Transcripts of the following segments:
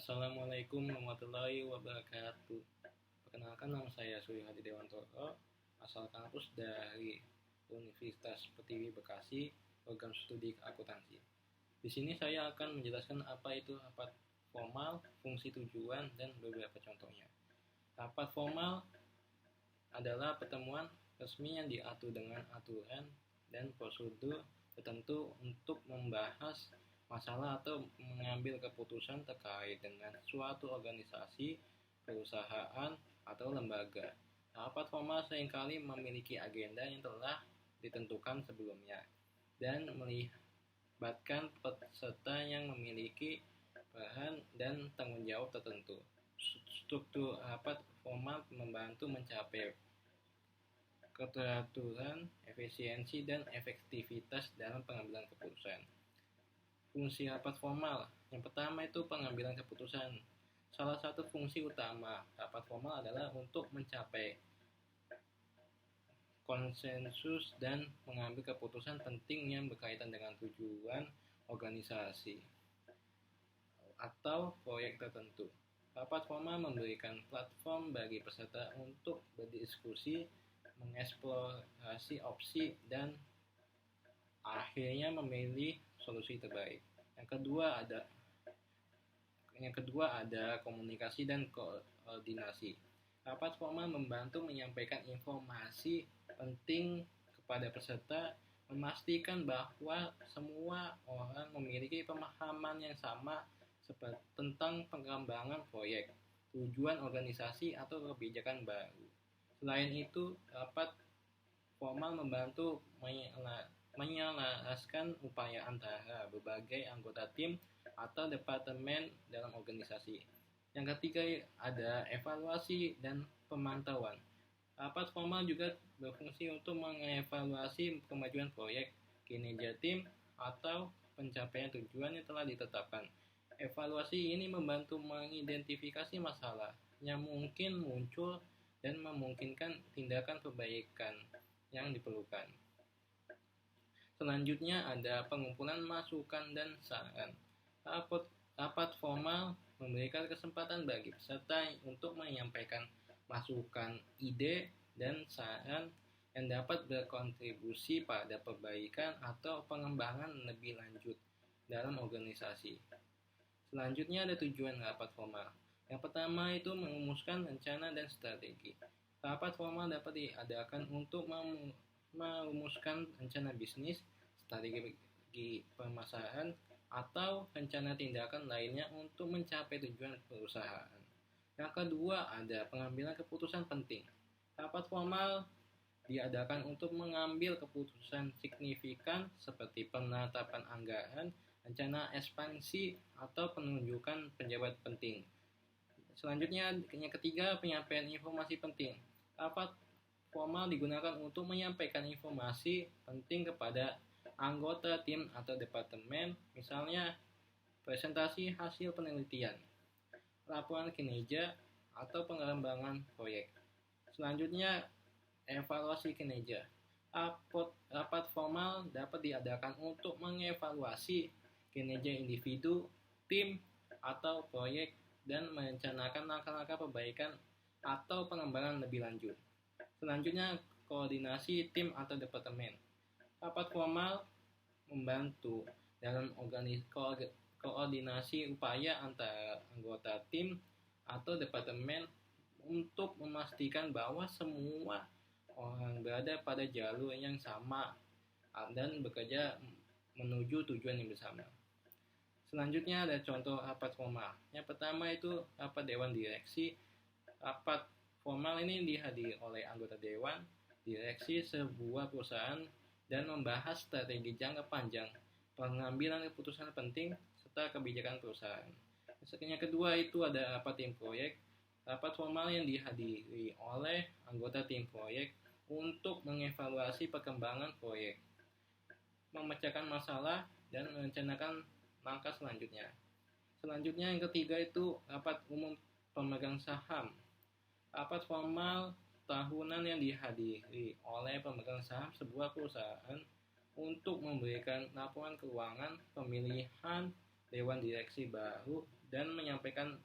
Assalamualaikum warahmatullahi wabarakatuh. Perkenalkan, nama saya Suryo Hadi Dewantoro, asal kampus dari Universitas Pertiwi Bekasi, program studi akuntansi. Di sini saya akan menjelaskan apa itu rapat formal, fungsi tujuan, dan beberapa contohnya. Rapat formal adalah pertemuan resmi yang diatur dengan aturan dan prosedur tertentu untuk membahas masalah atau mengambil keputusan terkait dengan suatu organisasi, perusahaan, atau lembaga. Rapat formal seringkali memiliki agenda yang telah ditentukan sebelumnya dan melibatkan peserta yang memiliki peran dan tanggung jawab tertentu. Struktur rapat formal membantu mencapai keteraturan, efisiensi, dan efektivitas dalam pengambilan keputusan. Fungsi rapat formal. Yang pertama itu pengambilan keputusan. Salah satu fungsi utama rapat formal adalah untuk mencapai konsensus dan mengambil keputusan penting yang berkaitan dengan tujuan organisasi atau proyek tertentu. Rapat formal memberikan platform bagi peserta untuk berdiskusi, mengeksplorasi opsi, dan akhirnya memilih solusi terbaik. Yang kedua ada komunikasi dan koordinasi. Rapat formal membantu menyampaikan informasi penting kepada peserta, memastikan bahwa semua orang memiliki pemahaman yang sama tentang pengembangan proyek, tujuan organisasi, atau kebijakan baru. Selain itu, rapat formal membantu menyelaraskan upaya antara berbagai anggota tim atau departemen dalam organisasi. Yang ketiga ada evaluasi dan pemantauan. Rapat formal juga berfungsi untuk mengevaluasi kemajuan proyek, kinerja tim, atau pencapaian tujuan yang telah ditetapkan. Evaluasi ini membantu mengidentifikasi masalah yang mungkin muncul dan memungkinkan tindakan perbaikan yang diperlukan. Selanjutnya ada pengumpulan masukan dan saran. Rapat formal memberikan kesempatan bagi peserta untuk menyampaikan masukan, ide, dan saran yang dapat berkontribusi pada perbaikan atau pengembangan lebih lanjut dalam organisasi. Selanjutnya ada tujuan rapat formal. Yang pertama itu merumuskan rencana dan strategi. Rapat formal dapat diadakan untuk merumuskan rencana bisnis, strategi pemasaran, atau rencana tindakan lainnya untuk mencapai tujuan perusahaan. Yang kedua ada pengambilan keputusan penting. Rapat formal diadakan untuk mengambil keputusan signifikan seperti penetapan anggaran, rencana ekspansi, atau penunjukan pejabat penting. Selanjutnya yang ketiga penyampaian informasi penting. Rapat formal digunakan untuk menyampaikan informasi penting kepada anggota tim atau departemen, misalnya presentasi hasil penelitian, laporan kinerja, atau pengembangan proyek. Selanjutnya evaluasi kinerja. Rapat formal dapat diadakan untuk mengevaluasi kinerja individu, tim, atau proyek dan merencanakan langkah-langkah perbaikan atau pengembangan lebih lanjut. Selanjutnya koordinasi tim atau departemen. Rapat formal membantu dalam koordinasi upaya antara anggota tim atau departemen untuk memastikan bahwa semua orang berada pada jalur yang sama dan bekerja menuju tujuan yang bersama. Selanjutnya ada contoh rapat formal. Yang pertama itu rapat dewan direksi. Rapat formal ini dihadiri oleh anggota dewan direksi sebuah perusahaan dan membahas strategi jangka panjang, pengambilan keputusan penting, serta kebijakan perusahaan. Yang kedua itu ada rapat tim proyek. Rapat formal yang dihadiri oleh anggota tim proyek untuk mengevaluasi perkembangan proyek, memecahkan masalah, dan merencanakan langkah selanjutnya. Selanjutnya yang ketiga itu rapat umum pemegang saham. Rapat formal tahunan yang dihadiri oleh pemegang saham sebuah perusahaan untuk memberikan laporan keuangan, pemilihan dewan direksi baru dan menyampaikan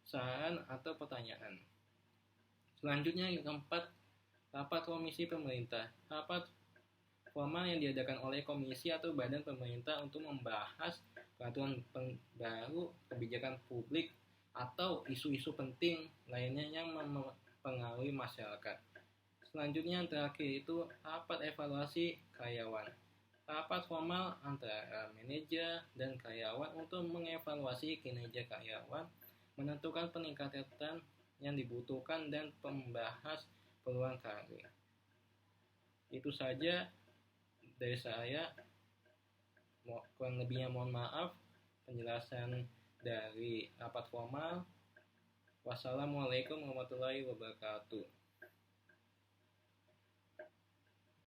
saran atau pertanyaan. Selanjutnya yang keempat, rapat komisi pemerintah. Rapat formal yang diadakan oleh komisi atau badan pemerintah untuk membahas peraturan baru, kebijakan publik, atau isu-isu penting lainnya yang mempengaruhi masyarakat. Selanjutnya yang terakhir itu rapat evaluasi karyawan. Rapat formal antara manajer dan karyawan untuk mengevaluasi kinerja karyawan, menentukan peningkatan yang dibutuhkan dan membahas peluang karir. Itu saja dari saya. Kurang lebihnya mohon maaf. Penjelasan dari rapat formal. Wassalamualaikum warahmatullahi wabarakatuh.